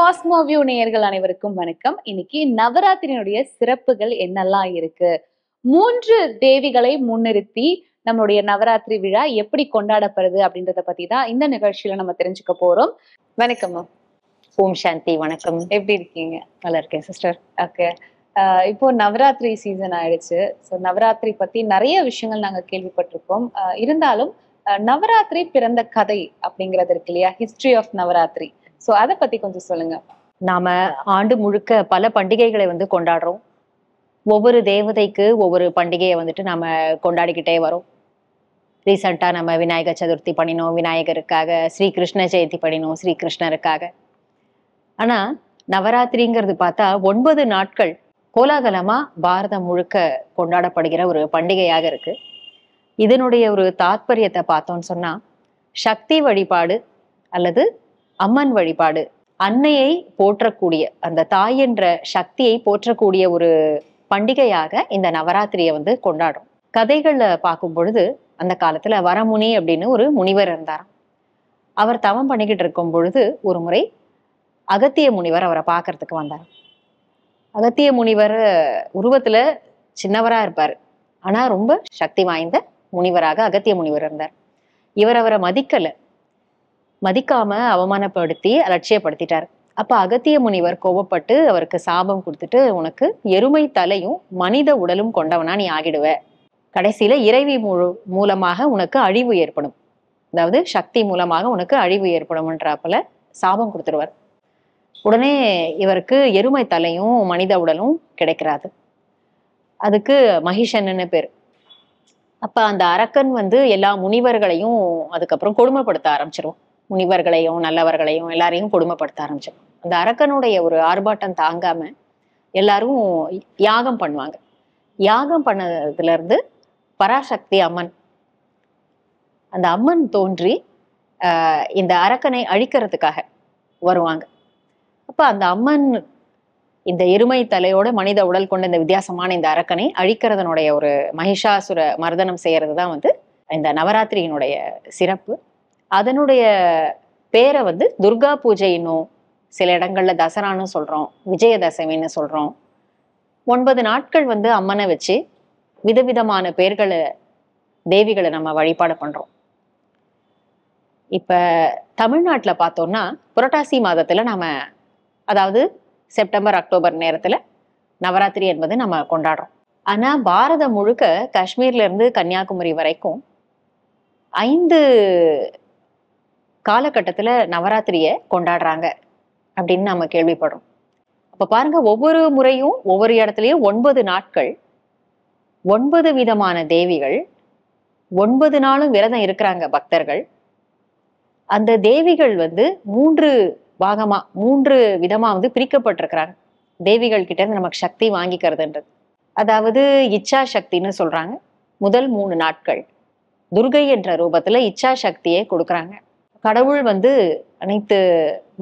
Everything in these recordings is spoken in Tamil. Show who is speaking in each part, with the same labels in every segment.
Speaker 1: காஸ்மோ வியூ நேயர்கள் அனைவருக்கும் வணக்கம். இன்னைக்கு நவராத்திரியினுடைய சிறப்புகள் என்னெல்லாம் இருக்கு, 3 தேவிகளை முன்னிறுத்தி நம்மளுடைய நவராத்திரி விழா எப்படி கொண்டாடப்படுது அப்படின்றத பத்தி தான் இந்த நிகழ்ச்சியில நம்ம தெரிஞ்சுக்க போறோம். வணக்கம்.
Speaker 2: ஓம் சாந்தி. வணக்கம்.
Speaker 1: எப்படி இருக்கீங்க?
Speaker 2: நல்லா இருக்கேன் சிஸ்டர்.
Speaker 1: ஓகே. இப்போ நவராத்திரி சீசன் ஆயிடுச்சு. ஸோ நவராத்திரி பத்தி நிறைய விஷயங்கள் நாங்க கேள்விப்பட்டிருக்கோம். இருந்தாலும் நவராத்திரி பிறந்த கதை அப்படிங்கிறது இருக்கு இல்லையா, ஹிஸ்டரி ஆஃப் நவராத்திரி. ஸோ அதை பத்தி கொஞ்சம் சொல்லுங்க.
Speaker 2: நாம ஆண்டு முழுக்க பல பண்டிகைகளை கொண்டாடுறோம். ஒவ்வொரு தேவதைக்கு ஒவ்வொரு பண்டிகையை நாம கொண்டாடிக்கிட்டே வரோம். ரீசெண்டா நம்ம விநாயகர் சதுர்த்தி பண்ணினோம், விநாயகருக்காக. ஸ்ரீ கிருஷ்ண ஜெயந்தி பண்ணினோம், ஸ்ரீ கிருஷ்ணருக்காக. ஆனா நவராத்திரிங்கிறது பார்த்தா 9 நாட்கள் கோலாகலமா பாரதம் முழுக்க கொண்டாடப்படுகிற ஒரு பண்டிகையாக இருக்கு. இதனுடைய ஒரு தாத்பரியத்தை பார்த்தோம்னு சொன்னா, சக்தி வழிபாடு அல்லது அம்மன் வழிபாடு, அன்னையை போற்றக்கூடிய, அந்த தாய் என்ற சக்தியை போற்றக்கூடிய ஒரு பண்டிகையாக இந்த நவராத்திரியை கொண்டாடுறோம். கதைகள்ல பார்க்கும் பொழுது, அந்த காலத்துல வரமுனி அப்படின்னு ஒரு முனிவர் இருந்தாராம். அவர் தவம் பண்ணிக்கிட்டு இருக்கும் பொழுது ஒரு முறை அகத்திய முனிவர் அவரை பார்க்கறதுக்கு வந்தார். அகத்திய முனிவர் உருவத்துல சின்னவரா இருப்பாரு, ஆனா ரொம்ப சக்தி வாய்ந்த முனிவராக அகத்திய முனிவர் இருந்தார். இவர் அவரை மதிக்காம அவமானப்படுத்தி அலட்சியப்படுத்திட்டார். அப்ப அகத்திய முனிவர் கோபப்பட்டு அவருக்கு சாபம் கொடுத்துட்டு, உனக்கு எருமை தலையும் மனித உடலும் கொண்டவனா நீ ஆகிடுவ, கடைசியில இறைவி மூலமாக உனக்கு அழிவு ஏற்படும், அதாவது சக்தி மூலமாக உனக்கு அழிவு ஏற்படும்ன்றப்பல சாபம் கொடுத்துருவார். உடனே இவருக்கு எருமை தலையும் மனித உடலும் கிடைக்கிறாது. அதுக்கு மகிஷன்னு பேரு. அப்ப அந்த அரக்கன் எல்லா முனிவர்களையும் அதுக்கப்புறம் கொடுமைப்படுத்த ஆரம்பிச்சிருவோம். முனிவர்களையும் நல்லவர்களையும் எல்லாரையும் கொடுமைப்படுத்த ஆரம்பிச்சிடும். அந்த அரக்கனுடைய ஒரு ஆர்ப்பாட்டம் தாங்காம எல்லாரும் யாகம் பண்ணுவாங்க. யாகம் பண்ணதுல இருந்து பராசக்தி அம்மன், அந்த அம்மன் தோன்றி இந்த அரக்கனை அழிக்கிறதுக்காக வருவாங்க. அப்ப அந்த அம்மன் இந்த எருமை தலையோட மனித உடல் கொண்ட இந்த வித்தியாசமான இந்த அரக்கனை அழிக்கிறதனுடைய ஒரு மகிஷாசுர மர்தனம் செய்யறது தான் இந்த நவராத்திரியினுடைய சிறப்பு. அதனுடைய பேரை துர்கா பூஜைன்னும், சில இடங்கள்ல தசரான்னு சொல்றோம், விஜயதசமின்னு சொல்றோம். 9 நாட்கள் அம்மனை வச்சு விதவிதமான பேர்களை, தேவிகளை நம்ம வழிபாடு பண்றோம். இப்ப தமிழ்நாட்டுல பார்த்தோம்னா புரட்டாசி மாதத்துல நாம, அதாவது செப்டம்பர் அக்டோபர் நேரத்துல நவராத்திரி என்பது நம்ம கொண்டாடுறோம். ஆனா பாரதம் முழுக்க காஷ்மீர்ல இருந்து கன்னியாகுமரி வரைக்கும் 5 காலகட்டத்துல நவராத்திரிய கொண்டாடுறாங்க அப்படின்னு நம்ம கேள்விப்படுறோம். அப்ப பாருங்க, ஒவ்வொரு முறையும் ஒவ்வொரு இடத்துலயும் 9 நாட்கள் 9 விதமான தேவிகள் 9 நாளும் விரதம் இருக்கிறாங்க பக்தர்கள். அந்த தேவிகள் 3 பாகமா 3 விதமா பிரிக்கப்பட்டிருக்கிறாங்க. தேவிகள் கிட்ட இருந்து நமக்கு சக்தி வாங்கிக்கிறதுன்றது, அதாவது இச்சா சக்தின்னு சொல்றாங்க. முதல் 3 நாட்கள் துர்கை என்ற ரூபத்துல இச்சா சக்தியை கொடுக்குறாங்க. கடவுள் அனைத்து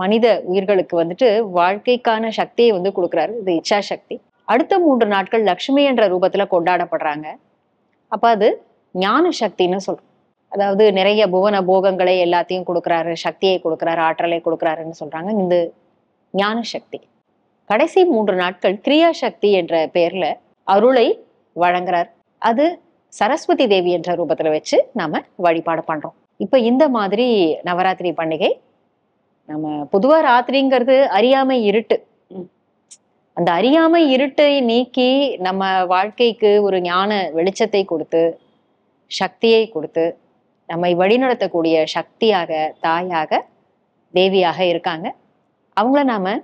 Speaker 2: மனித உயிர்களுக்கு வாழ்க்கைக்கான சக்தியை கொடுக்குறாரு, இது இச்சா சக்தி. அடுத்த 3 நாட்கள் லக்ஷ்மி என்ற ரூபத்துல கொண்டாடப்படுறாங்க. அப்ப அது ஞான சக்தின்னு சொல்றோம். அதாவது நிறைய புவன போகங்களை எல்லாத்தையும் கொடுக்குறாரு, சக்தியை கொடுக்குறாரு, ஆற்றலை கொடுக்குறாருன்னு சொல்றாங்க, இந்த ஞான சக்தி. கடைசி 3 நாட்கள் கிரியா சக்தி என்ற பெயர்ல அருளை வழங்குறார். அது சரஸ்வதி தேவி என்ற ரூபத்துல வச்சு நாம வழிபாடு பண்றோம். இப்ப இந்த மாதிரி நவராத்திரி பண்டிகை, நம்ம பொதுவா ராத்திரிங்கிறது அறியாமை இருட்டு. அந்த அறியாமை இருட்டை நீக்கி நம்ம வாழ்க்கைக்கு ஒரு ஞான வெளிச்சத்தை கொடுத்து, சக்தியை கொடுத்து, நம்மை வழிநடத்தக்கூடிய சக்தியாக, தாயாக, தேவியாக இருக்காங்க. அவங்கள நாம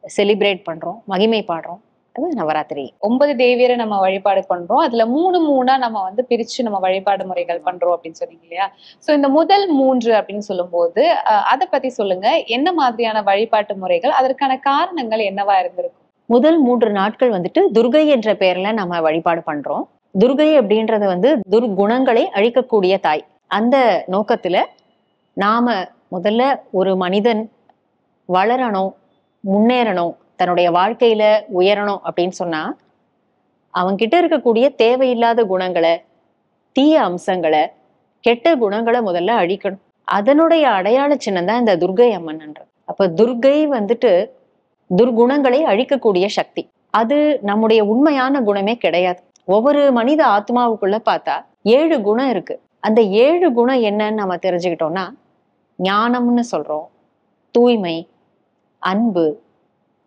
Speaker 2: செலிப்ரேட் பண்றோம், மகிமை பாடுறோம். அது நவராத்திரி.
Speaker 1: 9 தேவியரை நம்ம வழிபாடு பண்றோம். அதுல 3 நம்ம பிரிச்சு நம்ம வழிபாடு முறைகள் பண்றோம் அப்படின்னு சொன்னீங்க இல்லையா? சோ இந்த முதல் 3 அப்படின்னு சொல்லும் போது அதை பத்தி சொல்லுங்க. என்ன மாதிரியான வழிபாட்டு முறைகள், அதற்கான காரணங்கள் என்னவா இருந்திருக்கும்?
Speaker 2: முதல் 3 நாட்கள் துர்கை என்ற பெயர்ல நம்ம வழிபாடு பண்றோம். துர்கை அப்படின்றது துர்குணங்களை அழிக்கக்கூடிய தாய். அந்த நோக்கத்துல நாம முதல்ல ஒரு மனிதன் வளரணும், முன்னேறணும், தன்னுடைய வாழ்க்கையில உயரணும் அப்படின்னு சொன்னா, அவன்கிட்ட இருக்கக்கூடிய தேவையில்லாத குணங்களை, தீய அம்சங்களை, கெட்ட குணங்களை முதல்ல அழிக்கணும். அதனுடைய அடையாள சின்னம் தான் இந்த துர்கை அம்மன்ன்றது. அப்ப துர்கை வந்துட்டு துர்குணங்களை அழிக்கக்கூடிய சக்தி. அது நம்முடைய உண்மையான குணமே கிடையாது. ஒவ்வொரு மனித ஆத்மாவுக்குள்ள பார்த்தா 7 குணம் இருக்கு. அந்த 7 குணம் என்னன்னு நம்ம தெரிஞ்சுக்கிட்டோம்னா, ஞானம்னு சொல்றோம், தூய்மை, அன்பு,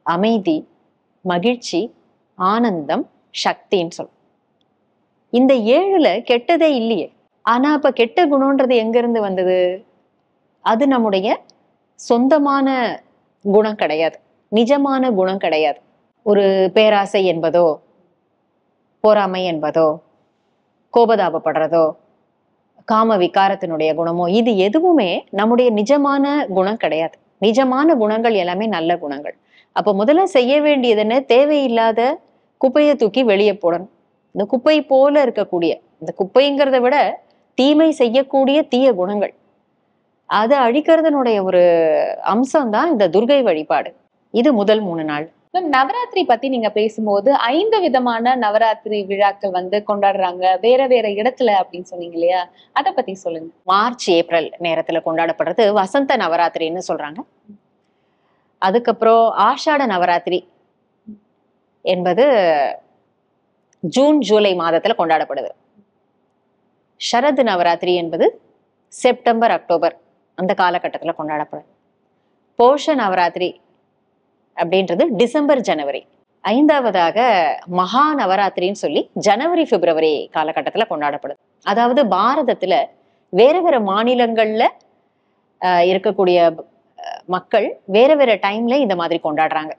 Speaker 2: அமைதி, மகிழ்ச்சி, ஆனந்தம், சக்தின்னு சொல்றோம். இந்த 7ல கெட்டதே இல்லையே. ஆனா அப்ப கெட்ட குணம்ன்றது எங்க இருந்து வந்தது? அது நம்முடைய சொந்தமான குணம் கிடையாது, நிஜமான குணம் கிடையாது. ஒரு பேராசை என்பதோ, பொறாமை என்பதோ, கோபதாபப்படுறதோ, காம விகாரத்தினுடைய குணமோ, இது எதுவுமே நம்முடைய நிஜமான குணம் கிடையாது. நிஜமான குணங்கள் எல்லாமே நல்ல குணங்கள். அப்ப முதல்ல செய்ய வேண்டியது என்ன? தேவையில்லாத குப்பையை தூக்கி வெளியே போடணும். இந்த குப்பை போல இருக்கக்கூடிய, இந்த குப்பைங்கிறத விட தீமை செய்யக்கூடிய தீய குணங்கள், அதை அழிக்கிறதுனுடைய ஒரு அம்சம் தான் இந்த துர்கை வழிபாடு. இது முதல் 3 நாள்.
Speaker 1: நவராத்திரி பத்தி நீங்க பேசும்போது 5 விதமான நவராத்திரி விழாக்கள் கொண்டாடுறாங்க வேற வேற இடத்துல அப்படின்னு சொன்னீங்க இல்லையா? அத பத்தி சொல்லுங்க.
Speaker 2: மார்ச் ஏப்ரல் நேரத்துல கொண்டாடப்படுறது வசந்த நவராத்திரின்னு சொல்றாங்க. அதுக்கப்புறம் ஆஷாட நவராத்திரி என்பது ஜூன் ஜூலை மாதத்துல கொண்டாடப்படுது. ஷரத் நவராத்திரி என்பது செப்டம்பர் அக்டோபர் அந்த காலகட்டத்துல கொண்டாடப்படுது. போஷ நவராத்திரி அப்படின்றது டிசம்பர் ஜனவரி. 5வதாக மகா நவராத்திரின்னு சொல்லி ஜனவரி பிப்ரவரி காலகட்டத்துல கொண்டாடப்படுது. அதாவது பாரதத்துல வேற வேற மாநிலங்கள்ல இருக்கக்கூடிய மக்கள் வேற வேற டைம்ல இந்த மாதிரி கொண்டாடுறாங்க.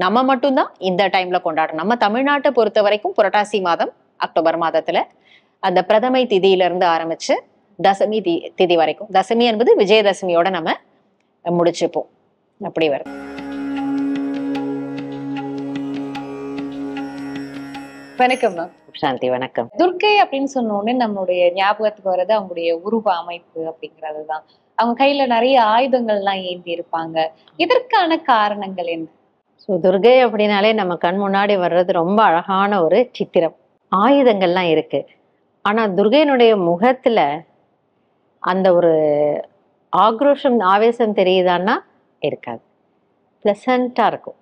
Speaker 2: நம்ம மட்டும்தான் இந்த டைம்ல கொண்டாடுறோம். நம்ம தமிழ்நாட்டை பொறுத்த வரைக்கும் புரட்டாசி மாதம் அக்டோபர் மாதத்துல அந்த பிரதமை திதியில இருந்து ஆரம்பிச்சு தசமி திதி வரைக்கும், தசமி என்பது விஜயதசமியோட நம்ம முடிச்சுப்போம். அப்படி வரும்.
Speaker 1: வணக்கம் மேம்.
Speaker 2: சாந்தி, வணக்கம்.
Speaker 1: துர்கை அப்படின்னு சொன்ன உடனே நம்மளுடைய ஞாபகத்துக்கு வர்றது அவங்களுடைய உருவ அமைப்பு அப்படிங்கிறது தான். அவங்க கையில நிறைய ஆயுதங்கள்லாம் ஏந்தி இருப்பாங்க. இதற்கான காரணங்கள் என்ன?
Speaker 2: ஸோ துர்கை அப்படின்னாலே நம்ம கண் முன்னாடி வர்றது ரொம்ப அழகான ஒரு சித்திரம். ஆயுதங்கள்லாம் இருக்கு. ஆனா துர்கையினுடைய முகத்துல அந்த ஒரு ஆக்ரோஷம், ஆவேசம் தெரியுதான்னா இருக்காது. பிளசண்டா இருக்கும்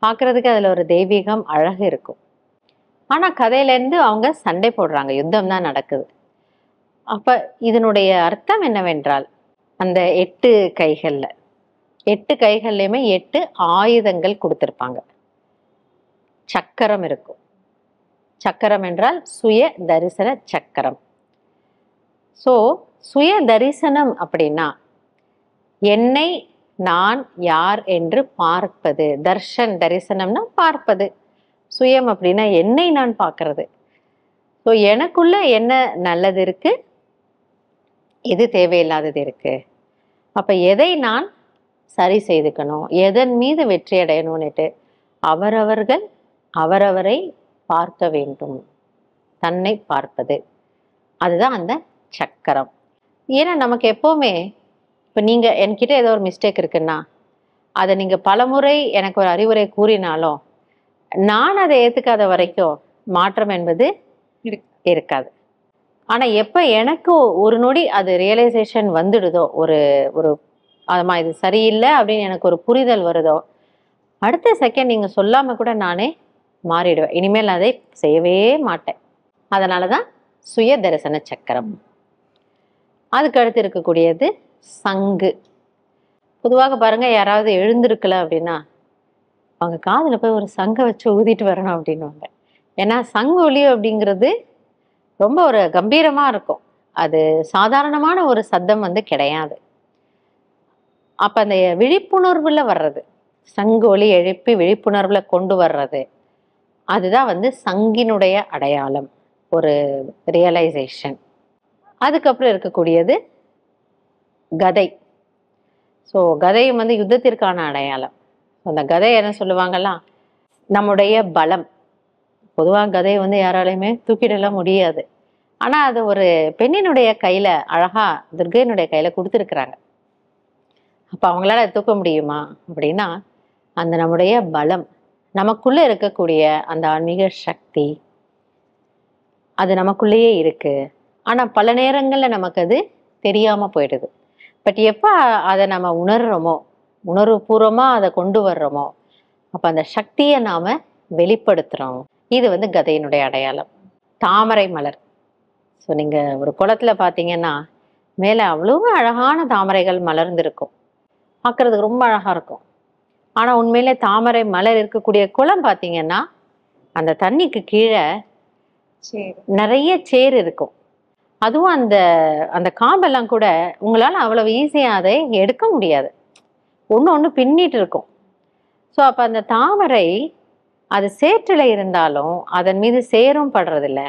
Speaker 2: பார்க்கறதுக்கு. அதுல ஒரு தெய்வீகம், அழகு இருக்கும். ஆனா கதையில இருந்து அவங்க சண்டை போடுறாங்க, யுத்தம் தான் நடக்குது. அப்ப இதனுடைய அர்த்தம் என்னவென்றால், அந்த 8 கைகள்ல 8 கைகள்லயுமே 8 ஆயுதங்கள் கொடுத்திருப்பாங்க. சக்கரம் இருக்கும். சக்கரம் என்றால் சுய தரிசன சக்கரம். ஸோ சுய தரிசனம் அப்படின்னா என்னை நான் யார் என்று பார்ப்பது. தர்ஷன், தரிசனம்னா பார்ப்பது. சுயம் அப்படின்னா என்னை நான் பார்க்கறது. ஸோ எனக்குள்ள என்ன நல்லது இருக்கு, எது தேவையில்லாதது இருக்கு, அப்ப எதை நான் சரி செய்துக்கணும், எதன் மீது வெற்றி அடையணும்னுட்டு அவரவர்கள் அவரவரை பார்க்க வேண்டும். தன்னை பார்ப்பது, அதுதான் அந்த சக்கரம். ஏன்னா நமக்கு எப்பவுமே, இப்போ நீங்க என்கிட்ட ஏதோ ஒரு மிஸ்டேக் இருக்குன்னா அதை நீங்க பலமுறை எனக்கு ஒரு அறிவுரை கூறினாலும் நான் அதை ஏத்துக்காத வரைக்கும் மாற்றம் என்பது இருக்காது. ஆனா எப்ப எனக்கு ஒரு நொடி அது ரியலைசேஷன் வந்துடுதோ, ஒரு ஒரு ஆமா இது சரியில்லை அப்படின்னு எனக்கு ஒரு புரிதல் வருதோ, அடுத்த செகண்ட் நீங்க சொல்லாம கூட நானே மாறிடுவேன். இனிமேல் அதை செய்யவே மாட்டேன். அதனாலதான் சுய தரிசன சக்கரம். அதுக்கு அடுத்து இருக்கக்கூடியது சங்கு. பொதுவாக பாருங்க, யாராவது எழுந்திருக்கல அப்படின்னா அவங்க காதுல போய் ஒரு சங்கை வச்சு ஊதிட்டு வரணும் அப்படின்னுவாங்க. ஏன்னா சங்கு ஒலி அப்படிங்கிறது ரொம்ப ஒரு கம்பீரமா இருக்கும். அது சாதாரணமான ஒரு சத்தம் கிடையாது. அப்ப அந்த விழிப்புணர்வுல வர்றது, சங்கு ஒலி எழுப்பி விழிப்புணர்வுல கொண்டு வர்றது, அதுதான் சங்கினுடைய அடையாளம், ஒரு ரியலைசேஷன். அதுக்கப்புறம் இருக்கக்கூடியது கதை. ஸோ கதையும் யுத்தத்திற்கான அடையாளம். அந்த கதை என்ன சொல்லுவாங்கலாம், நம்முடைய பலம். பொதுவாக கதையை யாராலையுமே தூக்கிடலாம் முடியாது. ஆனா அது ஒரு பெண்ணினுடைய கையில, அழகா துர்கையினுடைய கையில கொடுத்துருக்குறாங்க. அப்ப அவங்களால தூக்க முடியுமா அப்படின்னா, அந்த நம்முடைய பலம், நமக்குள்ள இருக்கக்கூடிய அந்த ஆன்மீக சக்தி, அது நமக்குள்ளேயே இருக்கு. ஆனா பல நேரங்கள்ல நமக்கு அது தெரியாம போயிடுது. பட் எப்ப அதை நம்ம உணர்றோமோ, உணர்வுபூர்வமா அதை கொண்டு வர்றோமோ அப்ப அந்த சக்தியை நாம வெளிப்படுத்துறோம். இது கதையினுடைய அடையாளம். தாமரை மலர். ஸோ நீங்க ஒரு குளத்துல பாத்தீங்கன்னா மேல அவ்வளவு அழகான தாமரைகள் மலர்ந்திருக்கும், பார்க்கறதுக்கு ரொம்ப அழகா இருக்கும். ஆனா உண்மையிலே தாமரை மலர் இருக்கக்கூடிய குளம் பாத்தீங்கன்னா அந்த தண்ணிக்கு கீழே நிறைய சேர் இருக்கும். அதுவும் அந்த அந்த காம்பெல்லாம் கூட உங்களால அவ்வளவு ஈஸியா அதை எடுக்க முடியாது, ஒண்ணு ஒண்ணு பின்னிட்டு இருக்கும். ஸோ அப்ப அந்த தாமரை அது சேற்றில இருந்தாலும் அதன் மீது சேரும் படுறதில்ல.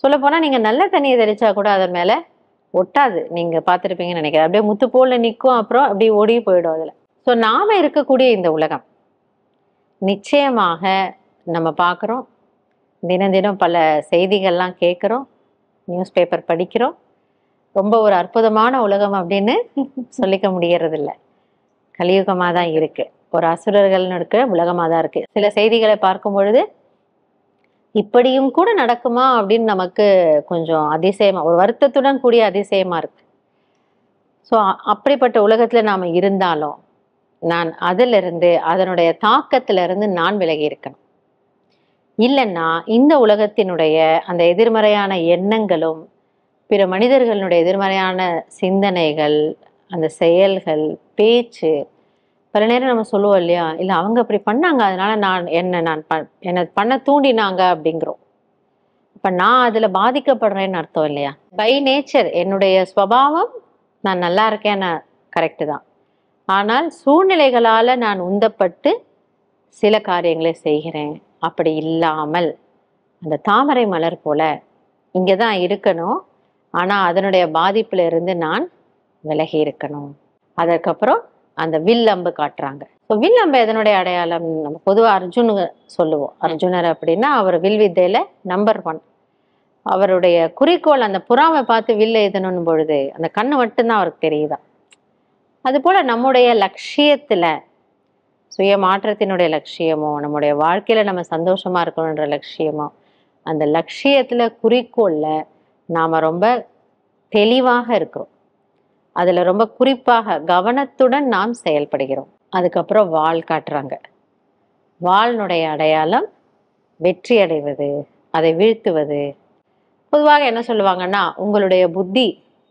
Speaker 2: சொல்ல போனா நீங்க நல்ல தண்ணியை தெளிச்சா கூட அதன் மேல ஒட்டாது. நீங்க பார்த்துருப்பீங்கன்னு நினைக்கிறேன். அப்படியே முத்து போல நிற்கும், அப்புறம் அப்படியே ஓடி போயிடும் அதுல. ஸோ நாம இருக்கக்கூடிய இந்த உலகம் நிச்சயமாக நம்ம பார்க்குறோம், தினம் தினம் பல செய்திகள்லாம் கேட்குறோம், நியூஸ் பேப்பர் படிக்கிறோம். ரொம்ப ஒரு அற்புதமான உலகம் அப்படின்னு சொல்லிக்க முடியறது இல்லை. கலியுகமாக தான் இருக்கு, ஒரு அசுரர்கள்னு இருக்கிற உலகமாக தான் இருக்கு. சில செய்திகளை பார்க்கும் பொழுது இப்படியும் கூட நடக்குமா அப்படின்னு நமக்கு கொஞ்சம் அதிசயமா, ஒரு வருத்தத்துடன் கூடிய அதிசயமா இருக்கு. ஸோ அப்படிப்பட்ட உலகத்துல நாம இருந்தாலும் நான் அதிலிருந்து அதனுடைய தாக்கத்திலிருந்து நான் விலகி இருக்கணும். இல்லைன்னா இந்த உலகத்தினுடைய அந்த எதிர்மறையான எண்ணங்களும் பிற மனிதர்களுடைய எதிர்மறையான சிந்தனைகள், அந்த செயல்கள், பேச்சு, பல நேரம் நம்ம சொல்லுவோம் இல்லையா, இல்லை அவங்க அப்படி பண்ணாங்க அதனால என்னை பண்ண தூண்டினாங்க அப்படிங்கிறோம். அப்ப நான் அதுல பாதிக்கப்படுறேன்னு அர்த்தம் இல்லையா? பை நேச்சர் என்னுடைய ஸ்வபாவம் நான் நல்லா இருக்கேன், நான் கரெக்டு தான். ஆனால் சூழ்நிலைகளால நான் உந்தப்பட்டு சில காரியங்களை செய்கிறேன். அப்படி இல்லாமல் அந்த தாமரை மலர் போல இங்கதான் இருக்கணும், ஆனா அதனுடைய பாதிப்புல இருந்து நான் விலகி இருக்கணும். அதற்கப்புறம் அந்த வில்லம்பு காட்டுறாங்க. ஸோ வில்லம்பு எதனுடைய அடையாளம்? நம்ம பொதுவாக அர்ஜுனு சொல்லுவோம். அர்ஜுனர் அப்படின்னா அவர் வில் வித்தையில நம்பர் 1. அவருடைய குறிக்கோள் அந்த புறாவை பார்த்து வில்ல எதனும் பொழுது அந்த கண்ணு மட்டும்தான் அவருக்கு தெரியுதான். அது போல நம்முடைய லட்சியத்துல சுய மாற்றத்தினுடைய லட்சியமோ, நம்முடைய வாழ்க்கையில நம்ம சந்தோஷமா இருக்கணுன்ற லட்சியமோ, அந்த லட்சியத்துல குறிக்கோள்ல நாம ரொம்ப தெளிவாக இருக்கிறோம். அதுல ரொம்ப குறிப்பாக கவனத்துடன் நாம் செயல்படுகிறோம். அதுக்கப்புறம் வாள் காட்டுறாங்க. வாளினுடைய அடையாளம் வெற்றி அடைவது, அதை வீழ்த்துவது. பொதுவாக என்ன சொல்லுவாங்கன்னா உங்களுடைய புத்தி,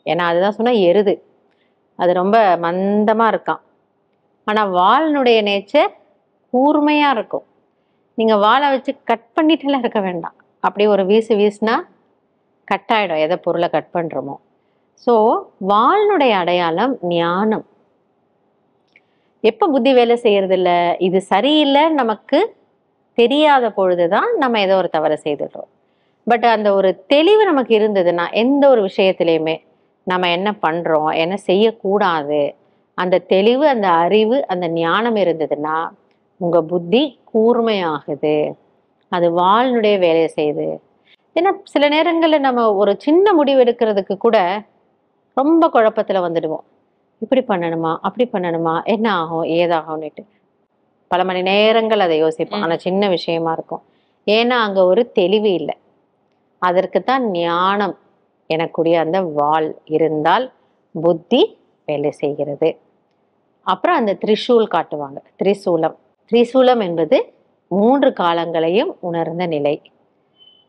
Speaker 2: ஏன்னா அதுதான் சொன்னா எருது, அது ரொம்ப மந்தமா இருக்கான். ஆனா வாளினுடைய நேச்சர் கூர்மையா இருக்கும். நீங்க வாளை வச்சு கட் பண்ணிட்டுலாம் இருக்க வேண்டாம், அப்படி ஒரு வீசுனா கட் ஆயிடும் எதை பொருளை கட் பண்றோமோ. ஸோ வாளினுடைய அடையாளம் ஞானம். எப்ப புத்தி வேலை செய்யறது இல்லை, இது சரியில்லைன்னு நமக்கு தெரியாத பொழுதுதான் நம்ம ஏதோ ஒரு தவறை செய்துடுறோம். பட் அந்த ஒரு தெளிவு நமக்கு இருந்ததுன்னா எந்த ஒரு விஷயத்திலையுமே நம்ம என்ன பண்றோம், என்ன செய்யக்கூடாது, அந்த தெளிவு, அந்த அறிவு, அந்த ஞானம் இருந்ததுன்னா உங்க புத்தி கூர்மையாகுது, அது வாளினுடைய வேலையை செய்யுது. ஏன்னா சில நேரங்கள்ல நம்ம ஒரு சின்ன முடிவு எடுக்கிறதுக்கு கூட ரொம்ப குழப்பத்துல வந்துடுவோம். இப்படி பண்ணணுமா, அப்படி பண்ணணுமா, என்ன ஆகும், ஏதாகும்னுட்டு பல மணி நேரங்கள் அதை யோசிப்போம். ஆனா சின்ன விஷயமா இருக்கும். ஏன்னா அங்க ஒரு தெளிவு இல்லை. அதற்குத்தான் ஞானம் எனக்கூடிய அந்த வாள் இருந்தால் புத்தி வேலை செய்கிறது. அப்புறம் அந்த திரிசூல் காட்டுவாங்க. திரிசூலம் என்பது 3 காலங்களையும் உணர்ந்த நிலை.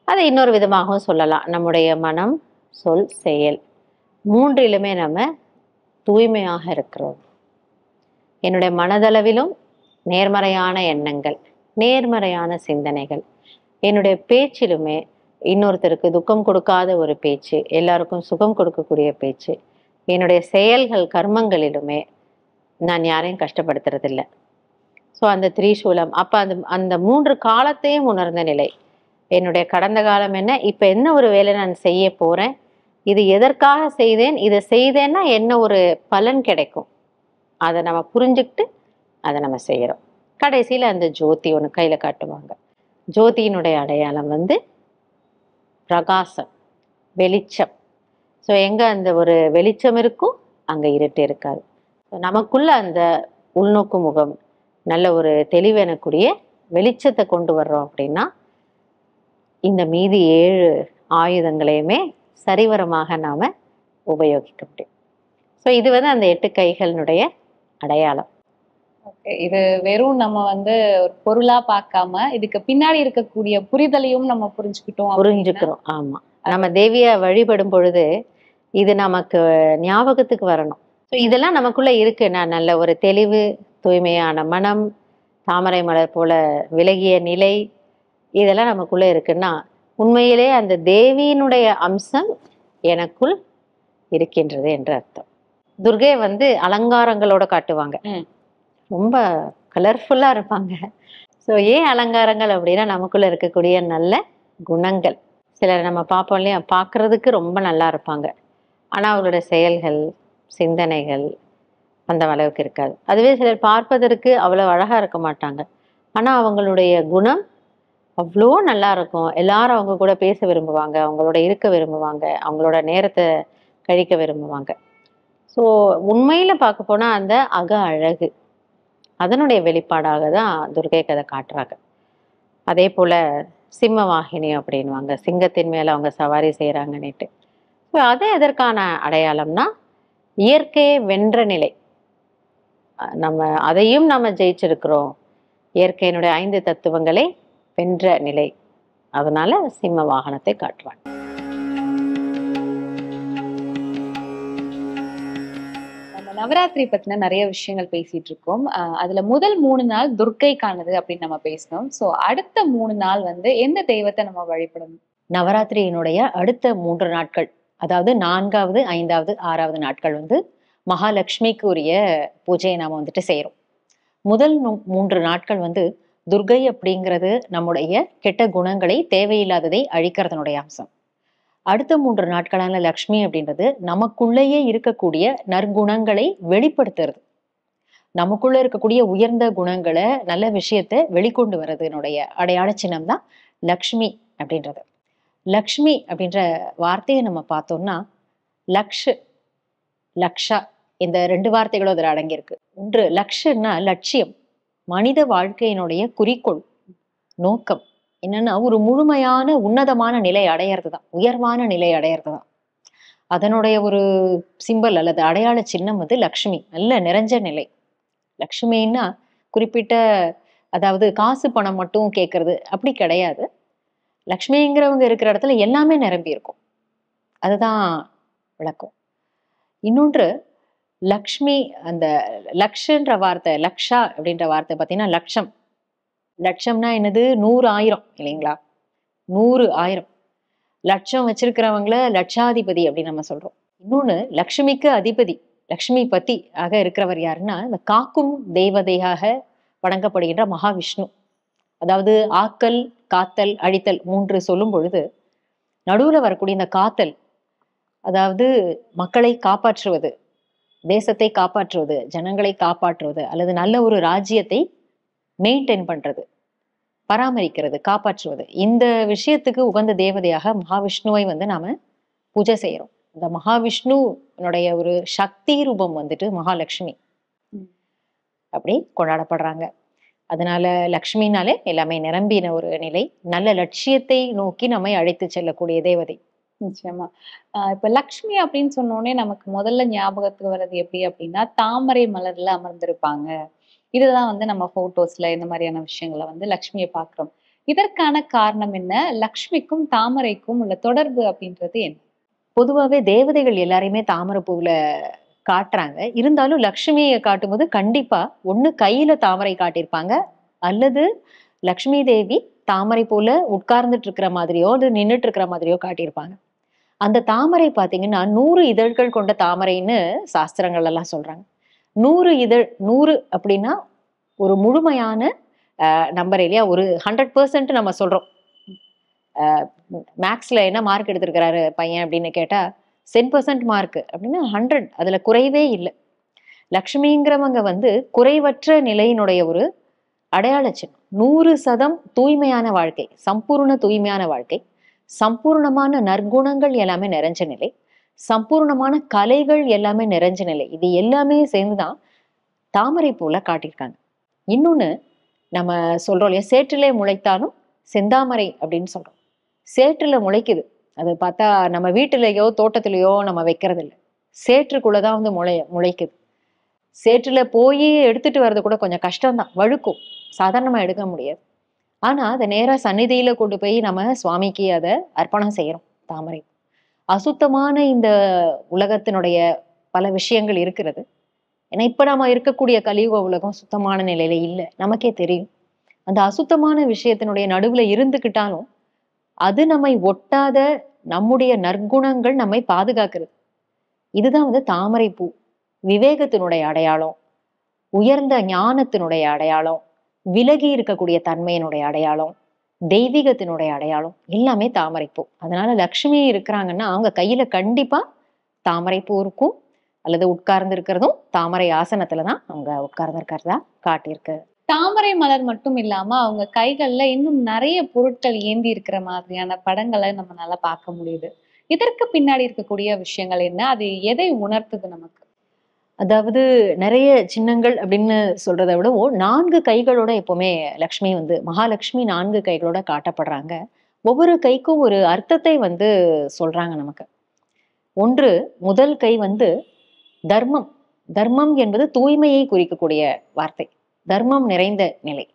Speaker 2: அதை இன்னொரு விதமாகவும் சொல்லலாம். நம்முடைய மனம், சொல், செயல் 3லுமே நம்ம தூய்மையாக இருக்கிறோம். என்னுடைய மனதளவிலும் நேர்மறையான எண்ணங்கள், நேர்மறையான சிந்தனைகள், என்னுடைய பேச்சிலுமே இன்னொருத்தருக்கு துக்கம் கொடுக்காத ஒரு பேச்சு, எல்லாருக்கும் சுகம் கொடுக்கக்கூடிய பேச்சு, என்னுடைய செயல்கள், கர்மங்களிலுமே நான் யாரையும் கஷ்டப்படுத்துறதில்லை. ஸோ அந்த திரிசூலம் அப்ப அந்த 3 காலத்தையும் உணர்ந்த நிலை. என்னுடைய கடந்த காலம் என்ன, இப்ப என்ன ஒரு வேலை நான் செய்ய போறேன், இது எதற்காக செய்தேன், இதை செய்தேன்னா என்ன ஒரு பலன் கிடைக்கும், அதை நம்ம புரிஞ்சுக்கிட்டு அதை நம்ம செய்யறோம். கடைசியில அந்த ஜோதி ஒன்று கையில காட்டுவாங்க. ஜோதியினுடைய அடையாளம் பிரகாசம், வெளிச்சம். ஸோ எங்க அந்த ஒரு வெளிச்சம் இருக்கும் அங்க இருட்டு இருக்காது. நமக்குள்ள அந்த உள்நோக்கு முகம், நல்ல ஒரு தெளிவெனக்கூடிய வெளிச்சத்தை கொண்டு வர்றோம் அப்படின்னா இந்த மீதி 7 ஆயுதங்களையுமே சரிவரமாக நாம உபயோகிக்க முடியும். ஸோ இது அந்த 8 கைகளினுடைய அடையாளம்.
Speaker 1: Okay. இது வெறும் நம்ம வந்து ஒரு பொருளா பார்க்காம இதுக்கு பின்னாடி இருக்கக்கூடிய புரிதலையும் நம்ம புரிஞ்சுக்கிட்டோம் அப்படின்னா
Speaker 2: புரிஞ்சுக்கிறோம். ஆமா, நம்ம தேவிய வழிபடும் பொழுது இது நமக்கு ஞாபகத்துக்கு வரணும். ஸோ இதெல்லாம் நமக்குள்ள இருக்கு. நான் நல்ல ஒரு தெளிவு, தூய்மையான மனம், தாமரை மலர் போல விலகிய நிலை, இதெல்லாம் நமக்குள்ள இருக்குன்னா உண்மையிலே அந்த தேவியினுடைய அம்சம் எனக்குள் இருக்கின்றது என்று அர்த்தம். துர்கை வந்து அலங்காரங்களோட காட்டுவாங்க. ரொம்ப கலர்ஃபுல்லா இருப்பாங்க. ஸோ ஏன் அலங்காரங்கள் அப்படின்னா நமக்குள்ள இருக்கக்கூடிய நல்ல குணங்கள். சிலர் நம்ம பார்ப்போம் இல்லையா, பார்க்கறதுக்கு ரொம்ப நல்லா இருப்பாங்க, ஆனா அவங்களோட செயல்கள், சிந்தனைகள் அந்த அளவுக்கு இருக்காது. அதுவே சிலர் பார்ப்பதற்கு அவ்வளவு அழகா இருக்க மாட்டாங்க, ஆனா அவங்களுடைய குணம் அவ்வளோ நல்லா இருக்கும். எல்லாரும் அவங்க கூட பேச விரும்புவாங்க, அவங்களோட இருக்க விரும்புவாங்க, அவங்களோட நேரத்தை கழிக்க விரும்புவாங்க. ஸோ உண்மையில பார்க்க போனா அந்த அக அழகு அதனுடைய வெளிப்பாடாக தான் துர்கை கதை காட்டுறாங்க. அதே போல சிம்ம வாகினி அப்படின்வாங்க, சிங்கத்தின் மேல அவங்க சவாரி செய்யறாங்கன்னுட்டு. அது எதற்கான அடையாளம்னா இயற்கையை வென்ற நிலை. நம்ம அதையும் நம்ம ஜெயிச்சிருக்கிறோம், இயற்கையினுடைய 5 தத்துவங்களை வென்ற நிலை. அதனால சிம்ம வாகனத்தை காட்டுறாங்க.
Speaker 1: நவராத்திரி பத்தின நிறைய விஷயங்கள் பேசிட்டு இருக்கோம். அதுல முதல் 3 நாள் துர்க்கைக்கானது அப்படின்னு நம்ம பேசணும். சோ அடுத்த 3 நாள் வந்து எந்த தெய்வத்தை நம்ம வழிபடணும்?
Speaker 2: நவராத்திரியினுடைய அடுத்த 3 நாட்கள், அதாவது 4வது, 5வது, 6வது நாட்கள் வந்து மகாலட்சுமிக்கு உரிய பூஜையை நாம வந்துட்டு செய்யறோம். முதல் 3 நாட்கள் வந்து துர்கை அப்படிங்கிறது நம்முடைய கெட்ட குணங்களை, தேவையில்லாததை அழிக்கிறதுனுடைய அம்சம். அடுத்த 3 நாட்களான லக்ஷ்மி அப்படின்றது நமக்குள்ளேயே இருக்கக்கூடிய நற்குணங்களை வெளிப்படுத்துறது. நமக்குள்ள இருக்கக்கூடிய உயர்ந்த குணங்களை, நல்ல விஷயத்தை வெளிக்கொண்டு வர்றதுனுடைய அடையாள சின்னம் தான் லக்ஷ்மி அப்படின்றது. லக்ஷ்மி அப்படின்ற வார்த்தையை நம்ம பார்த்தோம்னா லக்ஷ், லக்ஷா இந்த 2 வார்த்தைகளும் அதில் அடங்கியிருக்கு. ஒன்று லக்ஷ்னா லட்சியம், மனித வாழ்க்கையினுடைய குறிக்கோள், நோக்கம் என்னன்னா ஒரு முழுமையான உன்னதமான நிலை அடையிறது தான், உயர்வான நிலை அடையிறது தான். அதனுடைய ஒரு சிம்பல் அல்லது அடையாள சின்னம் வந்து லக்ஷ்மி, நல்ல நிறைஞ்ச நிலை. லக்ஷ்மின்னா குறிப்பிட்ட, அதாவது காசு பணம் மட்டும் கேட்கறது அப்படி கிடையாது. லக்ஷ்மிங்கிறவங்க இருக்கிற இடத்துல எல்லாமே நிரம்பி இருக்கும், அதுதான் விளக்கம். இன்னொன்று லக்ஷ்மி, அந்த லக்ஷன்ற வார்த்தை, லக்ஷா அப்படின்ற வார்த்தை பார்த்தீங்கன்னா லட்சம். லட்சம்னா என்னது? 100 1000 இல்லைங்களா? 100 1000 லட்சம் வச்சிருக்கிறவங்கள லட்சாதிபதி அப்படின்னு நம்ம சொல்றோம். இன்னொன்னு லக்ஷ்மிக்கு அதிபதி, லக்ஷ்மி பதி ஆக இருக்கிறவர் யாருன்னா இந்த காக்கும் தேவதையாக வணங்கப்படுகின்ற மகாவிஷ்ணு. அதாவது ஆக்கல், காத்தல், அழித்தல் 3 சொல்லும் பொழுது நடுவுல வரக்கூடிய இந்த காத்தல், அதாவது மக்களை காப்பாற்றுவது, தேசத்தை காப்பாற்றுவது, ஜனங்களை காப்பாற்றுவது, அல்லது நல்ல ஒரு ராஜ்யத்தை மெயின்டைன் பண்றது, பராமரிக்கிறது, காப்பாற்றுவது, இந்த விஷயத்துக்கு உகந்த தேவதையாக மகாவிஷ்ணுவை வந்து நாம பூஜை செய்யறோம். இந்த மகாவிஷ்ணுனுடைய ஒரு சக்தி ரூபம் வந்துட்டு மகாலட்சுமி அப்படி கொண்டாடப்படுறாங்க. அதனால லக்ஷ்மினாலே எல்லாமே நிரம்பின ஒரு நிலை, நல்ல லட்சியத்தை நோக்கி நம்மை அழைத்து செல்லக்கூடிய தேவதை.
Speaker 1: நிச்சயமா. இப்ப லக்ஷ்மி அப்படின்னு சொன்னோடனே நமக்கு முதல்ல ஞாபகத்துக்கு வர்றது எப்படி அப்படின்னா தாமரை மலர்ல அமர்ந்திருப்பாங்க. இதுதான் வந்து நம்ம போட்டோஸ்ல இந்த மாதிரியான விஷயங்களை வந்து லக்ஷ்மியை பார்க்கிறோம். இதற்கான காரணம் என்ன? லக்ஷ்மிக்கும் தாமரைக்கும் உள்ள தொடர்பு அப்படின்றது என்ன?
Speaker 2: பொதுவாகவே தேவதைகள் எல்லாரையுமே தாமரை பூவுல காட்டுறாங்க. இருந்தாலும் லக்ஷ்மியை காட்டும்போது கண்டிப்பா ஒண்ணு கையில தாமரை காட்டியிருப்பாங்க, அல்லது லக்ஷ்மி தேவி தாமரை போல உட்கார்ந்துட்டு இருக்கிற மாதிரியோ அல்லது நின்றுட்டு இருக்கிற மாதிரியோ காட்டியிருப்பாங்க. அந்த தாமரை பார்த்தீங்கன்னா 100 இதழ்கள் கொண்ட தாமரைன்னு சாஸ்திரங்கள் எல்லாம் சொல்றாங்க. 100 இதழ், 100 அப்படின்னா ஒரு முழுமையான நம்பர் இல்லையா? ஒரு 100% நம்ம சொல்றோம். மேக்ஸ்ல என்ன மார்க் எடுத்திருக்கிறாரு பையன் அப்படின்னு கேட்டா 10% மார்க் அப்படின்னா 100, அதுல குறைவே இல்லை. லக்ஷ்மிங்கிறவங்க வந்து குறைவற்ற நிலையினுடைய ஒரு அடையாள சின்னம். 100% தூய்மையான வாழ்க்கை, சம்பூர்ண தூய்மையான வாழ்க்கை, சம்பூர்ணமான நற்குணங்கள் எல்லாமே நிறைஞ்ச நிலை, சம்பூர்ணமான கலைகள் எல்லாமே நிறைஞ்ச நிலை. இது எல்லாமே சேர்ந்துதான் தாமரை போல காட்டியிருக்காங்க. இன்னொன்னு நம்ம சொல்றோம் இல்லையா, சேற்றிலே முளைத்தாலும் செந்தாமரை அப்படின்னு சொல்றோம். சேற்றுல முளைக்குது, அது பார்த்தா நம்ம வீட்டுலயோ தோட்டத்திலேயோ நம்ம வைக்கிறது இல்லை, சேற்றுக்குள்ளதான் வந்து முளைக்குது. சேற்றுல போய் எடுத்துட்டு வர்றது கூட கொஞ்சம் கஷ்டம்தான், வழுக்கும், சாதாரணமா எடுக்க முடியாது. ஆனா அதை நேரா சந்நிதியில கொண்டு போய் நம்ம சுவாமிக்கு அதை அர்ப்பணம் செய்யறோம். தாமரை அசுத்தமான இந்த உலகத்தினுடைய பல விஷயங்கள் இருக்கிறது. ஏன்னா இப்ப நம்ம இருக்கக்கூடிய கலியுக உலகம் சுத்தமான நிலையில இல்லை, நமக்கே தெரியும். அந்த அசுத்தமான விஷயத்தினுடைய நடுவுல இருந்துகிட்டாலும் அது நம்மை ஒட்டாத நம்முடைய நற்குணங்கள் நம்மை பாதுகாக்கிறது. இதுதான் தாமரை பூ விவேகத்தினுடைய அடையாளம், உயர்ந்த ஞானத்தினுடைய அடையாளம், விலகி இருக்கக்கூடிய தன்மையினுடைய அடையாளம், தெய்வீகத்தினுடைய அடையாளம் எல்லாமே தாமரைப்பூ. அதனால லக்ஷ்மி இருக்கிறாங்கன்னா அவங்க கையில கண்டிப்பா தாமரைப்பூ இருக்கும், அல்லது உட்கார்ந்து இருக்கிறதும் தாமரை ஆசனத்துலதான் அவங்க உட்கார்ந்து இருக்கிறதா காட்டியிருக்கு.
Speaker 1: தாமரை மலர் மட்டும் இல்லாம அவங்க கைகள்ல இன்னும் நிறைய பொருட்கள் ஏந்தி இருக்கிற மாதிரியான படங்களை நம்ம நல்லா பார்க்க முடியுது. இதற்கு பின்னாடி இருக்கக்கூடிய விஷயங்கள் என்ன, அது எதை உணர்த்துது நமக்கு?
Speaker 2: அதாவது நிறைய சின்னங்கள் அப்படின்னு சொல்றதை விடவும் 4 கைகளோட எப்பவுமே லக்ஷ்மி மகாலட்சுமி 4 கைகளோட காட்டப்படுறாங்க. ஒவ்வொரு கைக்கும் ஒரு அர்த்தத்தை சொல்றாங்க நமக்கு. ஒன்று, முதல் கை தர்மம். தர்மம் என்பது தூய்மையை குறிக்கக்கூடிய வார்த்தை, தர்மம் நிறைந்த நிலை.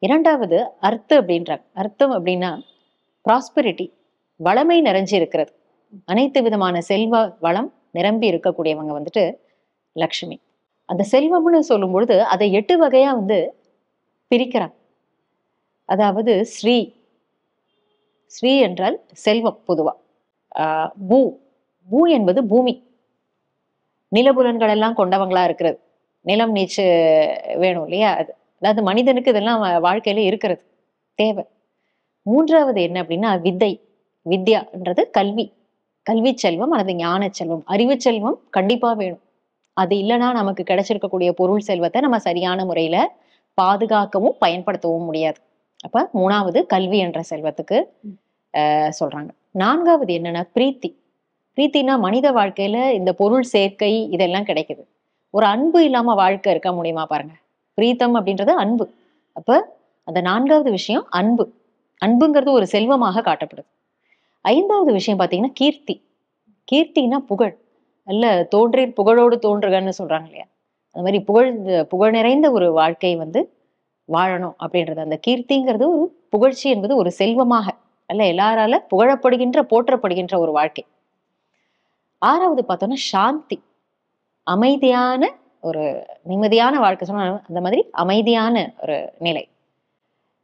Speaker 2: இரண்டாவது அர்த்தம் அப்படின்றாங்க. அர்த்தம் அப்படின்னா ப்ராஸ்பெரிட்டி, வளமை நிறைஞ்சு இருக்கிறது. அனைத்து விதமான செல்வ வளம் நிரம்பி இருக்கக்கூடியவங்க லக்ஷ்மி. அந்த செல்வம்னு சொல்லும் பொழுது அதை 8 வகையா பிரிக்கிறாங்க. அதாவது ஸ்ரீ, ஸ்ரீ என்றால் செல்வம் பொதுவா. பூ, பூ என்பது பூமி, நிலபுலன்கள் எல்லாம் கொண்டவங்களா இருக்கிறது. நிலம் நீச்சு வேணும் இல்லையா, அது அதாவது மனிதனுக்கு இதெல்லாம் வாழ்க்கையில இருக்கிறது, தேவை. மூன்றாவது என்ன அப்படின்னா வித்தை. வித்யான்றது கல்வி, கல்வி செல்வம் அல்லது ஞான செல்வம், அறிவு செல்வம் கண்டிப்பா வேணும். அது இல்லைன்னா நமக்கு கிடைச்சிருக்கக்கூடிய பொருள் செல்வத்தை நம்ம சரியான முறையில பாதுகாக்கவும் பயன்படுத்தவும் முடியாது. அப்ப மூணாவது கல்வி என்ற செல்வத்துக்கு சொல்றாங்க. நான்காவது என்னன்னா பிரீத்தி. பிரீத்தினா மனித வாழ்க்கையில இந்த பொருள் சேர்க்கை இதெல்லாம் கிடைக்குது. ஒரு அன்பு இல்லாம வாழ்க்கை இருக்க முடியுமா பாருங்க. பிரீத்தம் அப்படின்றது அன்பு. அப்ப அந்த 4வது விஷயம் அன்பு. அன்புங்கிறது ஒரு செல்வமாக காட்டப்படுது. 5வது விஷயம் பாத்தீங்கன்னா கீர்த்தி. கீர்த்தினா புகழ். அல்ல தோன்றீர் புகழோடு தோன்றுகன்னு சொல்றாங்க இல்லையா, அந்த மாதிரி புகழ் நிறைந்த ஒரு வாழ்க்கை வாழணும் அப்படின்றது. அந்த கீர்த்திங்கிறது ஒரு புகழ்ச்சி என்பது ஒரு செல்வமாக அல்ல, எல்லாரால புகழப்படுகின்ற போற்றப்படுகின்ற ஒரு வாழ்க்கை. 6வது பார்த்தோம்னா சாந்தி, அமைதியான ஒரு நிம்மதியான வாழ்க்கை சொன்னா அந்த மாதிரி அமைதியான ஒரு நிலை.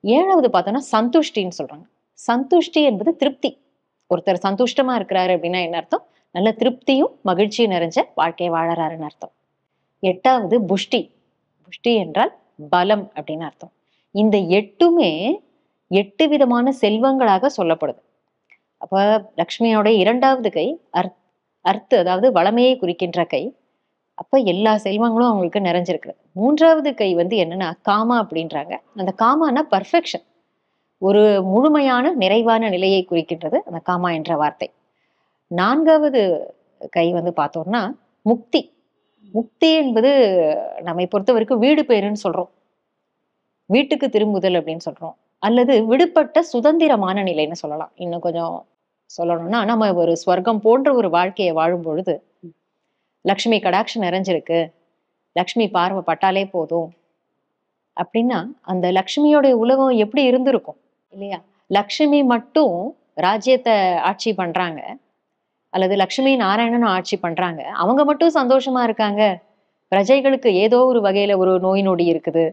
Speaker 2: 7வது பார்த்தோம்னா சந்துஷ்டின்னு சொல்றாங்க. சந்துஷ்டி என்பது திருப்தி. ஒருத்தர் சந்துஷ்டமா இருக்கிறாரு அப்படின்னா என்ன அர்த்தம், நல்ல திருப்தியும் மகிழ்ச்சியும் நிறைஞ்ச வாழ்க்கையை வாழறாருன்னு அர்த்தம். 8வது புஷ்டி. புஷ்டி என்றால் பலம் அப்படின்னு அர்த்தம். இந்த 8மே 8 விதமான செல்வங்களாக சொல்லப்படுது. அப்ப லக்ஷ்மியோட 2வது கை அர்த்து, அதாவது வளமையை குறிக்கின்ற கை. அப்ப எல்லா செல்வங்களும் அவங்களுக்கு நிறைஞ்சிருக்கு. 3வது கை என்னன்னா காமா அப்படின்றாங்க. அந்த காமானா பர்ஃபெக்ஷன், ஒரு முழுமையான நிறைவான நிலையை குறிக்கின்றது அந்த காமா என்ற வார்த்தை. 4வது கை பார்த்தோம்னா முக்தி. முக்தி என்பது நம்மை பொறுத்த வரைக்கும் வீடு பேருன்னு சொல்றோம், வீட்டுக்கு திரும்புதல் அப்படின்னு சொல்றோம், அல்லது விடுபட்ட சுதந்திரமான நிலைன்னு சொல்லலாம். இன்னும் கொஞ்சம் சொல்லணும்னா நம்ம ஒரு ஸ்வர்க்கம் போன்ற ஒரு வாழ்க்கையை வாழும் பொழுது லக்ஷ்மி கடாட்சம் நிறைஞ்சிருக்கு, லக்ஷ்மி பார்வை பட்டாலே போதும் அப்படின்னா அந்த லக்ஷ்மியோடைய உலகம் எப்படி இருந்திருக்கும் இல்லையா. லக்ஷ்மி மட்டும் ராஜ்யத்தை ஆட்சி பண்றாங்க, அல்லது லக்ஷ்மி நாராயணன் ஆட்சி பண்றாங்க, அவங்க மட்டும் சந்தோஷமா இருக்காங்க. பிரஜைகளுக்கு ஏதோ ஒரு வகையில ஒரு நோய் நொடி இருக்குது,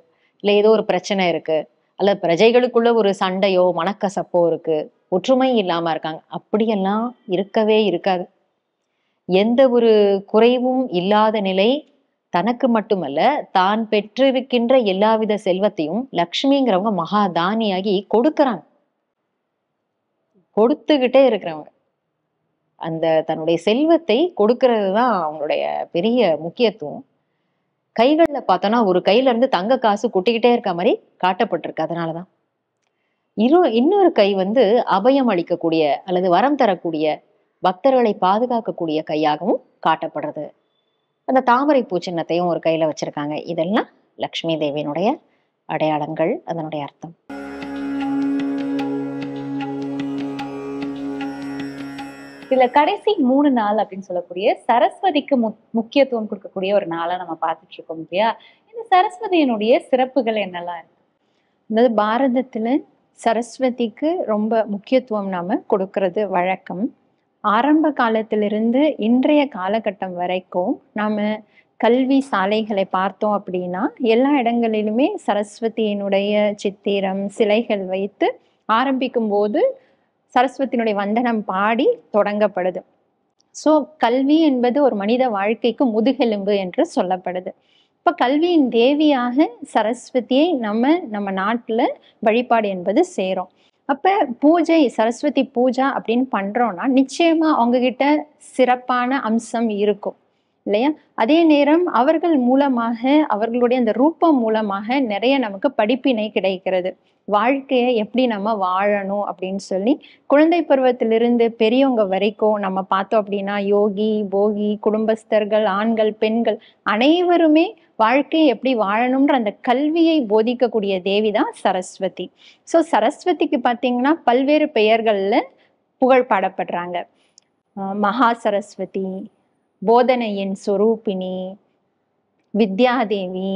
Speaker 2: இல்ல ஏதோ ஒரு பிரச்சனை இருக்கு, அல்ல பிரஜைகளுக்குள்ள ஒரு சண்டையோ மனக்கசப்போ இருக்கு, ஒற்றுமை இல்லாம இருக்காங்க, அப்படியெல்லாம் இருக்கவே இருக்காது. எந்த ஒரு குறைவும் இல்லாத நிலை தனக்கு மட்டுமல்ல, தான் பெற்றிருக்கின்ற எல்லாவித செல்வத்தையும் லக்ஷ்மிங்கிறவங்க மகா தானியாகி கொடுக்கறாங்க, கொடுத்துக்கிட்டே இருக்கிறவங்க. அந்த தன்னுடைய செல்வத்தை கொடுக்கறது தான் அவங்களுடைய பெரிய முக்கியத்துவம். கைகள்ல பார்த்தோன்னா ஒரு கையில இருந்து தங்க காசு கொட்டிக்கிட்டே இருக்க மாதிரி காட்டப்பட்டிருக்கு. அதனாலதான் இன்னொரு கை அபயம் அளிக்கக்கூடிய அல்லது வரம் தரக்கூடிய, பக்தர்களை பாதுகாக்கக்கூடிய கையாகவும் காட்டப்படுறது. அந்த தாமரை பூ சின்னத்தையும் ஒரு கையில வச்சிருக்காங்க. இதெல்லாம் லக்ஷ்மி தேவியினுடைய அடையாளங்கள், அதனுடைய அர்த்தம்.
Speaker 1: இதுல கடைசி 3 நாள் அப்படின்னு சொல்லக்கூடிய சரஸ்வதிக்கு முக்கியத்துவம் கொடுக்கக்கூடிய ஒரு நாளா நம்ம பார்த்துட்டு இருக்கோம் இல்லையா? இந்த சரஸ்வதியினுடைய சிறப்புகள் என்னெல்லாம் இருக்கு?
Speaker 3: அதாவது பாரதத்துல சரஸ்வதிக்கு ரொம்ப முக்கியத்துவம் நாம கொடுக்கறது வழக்கம். ஆரம்ப காலத்திலிருந்து இன்றைய காலகட்டம் வரைக்கும் நாம கல்வி சாலைகளை பார்த்தோம் அப்படின்னா எல்லா இடங்களிலுமே சரஸ்வதியினுடைய சித்திரம் சிலைகள் வைத்து ஆரம்பிக்கும் போது சரஸ்வதியினுடைய வந்தனம் பாடி தொடங்கப்படுது. ஸோ கல்வி என்பது ஒரு மனித வாழ்க்கைக்கு முதுகெலும்பு என்று சொல்லப்படுது. இப்போ கல்வியின் தேவியாக சரஸ்வதியை நம்ம நாட்டுல வழிபாடு என்பது சேரும். அப்ப பூஜை சரஸ்வதி பூஜா அப்படின்னு பண்றோம்னா நிச்சயமா அவங்க கிட்ட சிறப்பான அம்சம் இருக்கும் இல்லையா? அதே நேரம் அவர்கள் மூலமாக அவர்களுடைய அந்த ரூபம் மூலமாக நிறைய நமக்கு படிப்பினை கிடைக்கிறது. வாழ்க்கையை எப்படி நம்ம வாழணும் அப்படின்னு சொல்லி குழந்தை பருவத்திலிருந்து பெரியவங்க வரைக்கும் நம்ம பார்த்தோம் அப்படின்னா யோகி போகி குடும்பஸ்தர்கள் ஆண்கள் பெண்கள் அனைவருமே வாழ்க்கையை எப்படி வாழணும்ன்ற அந்த கல்வியை போதிக்கக்கூடிய தேவி தான் சரஸ்வதி. ஸோ சரஸ்வதிக்கு பார்த்தீங்கன்னா பல்வேறு பெயர்கள்ல புகழ் பாடப்படுறாங்க. மகா சரஸ்வதி, போதனையின் சொரூபிணி, வித்யாதேவி,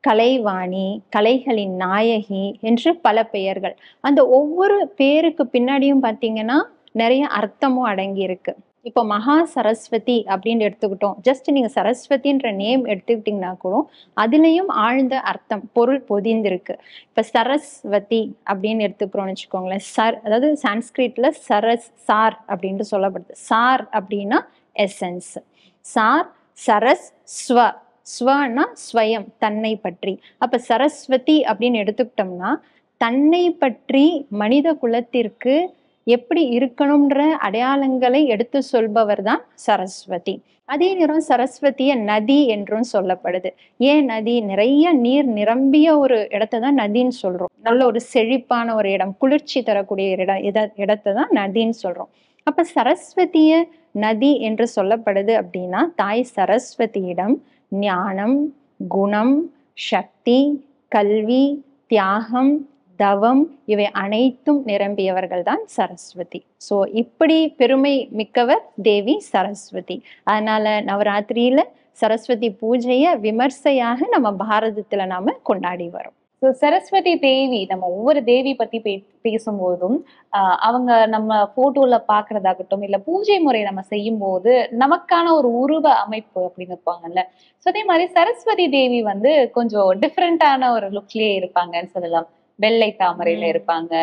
Speaker 3: கலைவாணி, கலைகளின் நாயகி என்று பல பெயர்கள். அந்த ஒவ்வொரு பேருக்கு பின்னாடியும் பார்த்தீங்கன்னா நிறைய அர்த்தமும் அடங்கி இருக்கு. இப்போ மகா சரஸ்வதி அப்படின்னு எடுத்துக்கிட்டோம், ஜஸ்ட் நீங்க சரஸ்வதின்ற நேம் எடுத்துக்கிட்டீங்கன்னா கூட அதுலேயும் ஆழ்ந்த அர்த்தம் பொருள் பொதிந்திருக்கு. இப்போ சரஸ்வதி அப்படின்னு எடுத்துக்கிறோம்னு வச்சுக்கோங்களேன். அதாவது சான்ஸ்கிரிட்ல சார் அப்படின்ட்டு சொல்லப்படுது. சார் அப்படின்னா எசன்ஸ். சார் சரஸ் ஸ்வனா ஸ்வயம் தன்னை பற்றி. அப்ப சரஸ்வதி அப்படின்னு எடுத்துக்கிட்டோம்னா தன்னை பற்றி மனித குலத்திற்கு எப்படி இருக்கணும்ன்ற அடையாளங்களை எடுத்து சொல்பவர் தான் சரஸ்வதி. அதே நேரம் சரஸ்வதிய நதி என்றும் சொல்லப்படுது. ஏன் நதி? நிறைய நீர் நிரம்பிய ஒரு இடத்தை தான் நதின்னு சொல்றோம். நல்ல ஒரு செழிப்பான ஒரு இடம், குளிர்ச்சி தரக்கூடிய இடத்தை தான் நதின்னு சொல்றோம். அப்ப சரஸ்வதிய நதி என்று சொல்லப்படுது அப்படின்னா தாய் சரஸ்வதியிடம் ஞானம், குணம், சக்தி, கல்வி, தியாகம், தவம் இவை அனைத்தும் நிரம்பியவர்கள் தான் சரஸ்வதி. ஸோ இப்படி பெருமை மிக்கவர் தேவி சரஸ்வதி. அதனால நவராத்திரியில சரஸ்வதி பூஜையை விமர்சையாக நம்ம பாரதத்துல நாம கொண்டாடி வரோம்.
Speaker 1: ஸோ சரஸ்வதி தேவி, நம்ம ஒவ்வொரு தேவி பத்தி பேசும்போதும் அவங்க நம்ம போட்டோல பாக்குறதாகட்டும் இல்ல பூஜை முறை நம்ம செய்யும் போது நமக்கான ஒரு உருவ அமைப்பு அப்படின்னு இருப்பாங்கல்ல. ஸோ அதே மாதிரி சரஸ்வதி தேவி கொஞ்சம் டிஃப்ரெண்டான ஒரு லுக்லயே இருப்பாங்கன்னு சொல்லலாம். வெள்ளை தாமரையில இருப்பாங்க,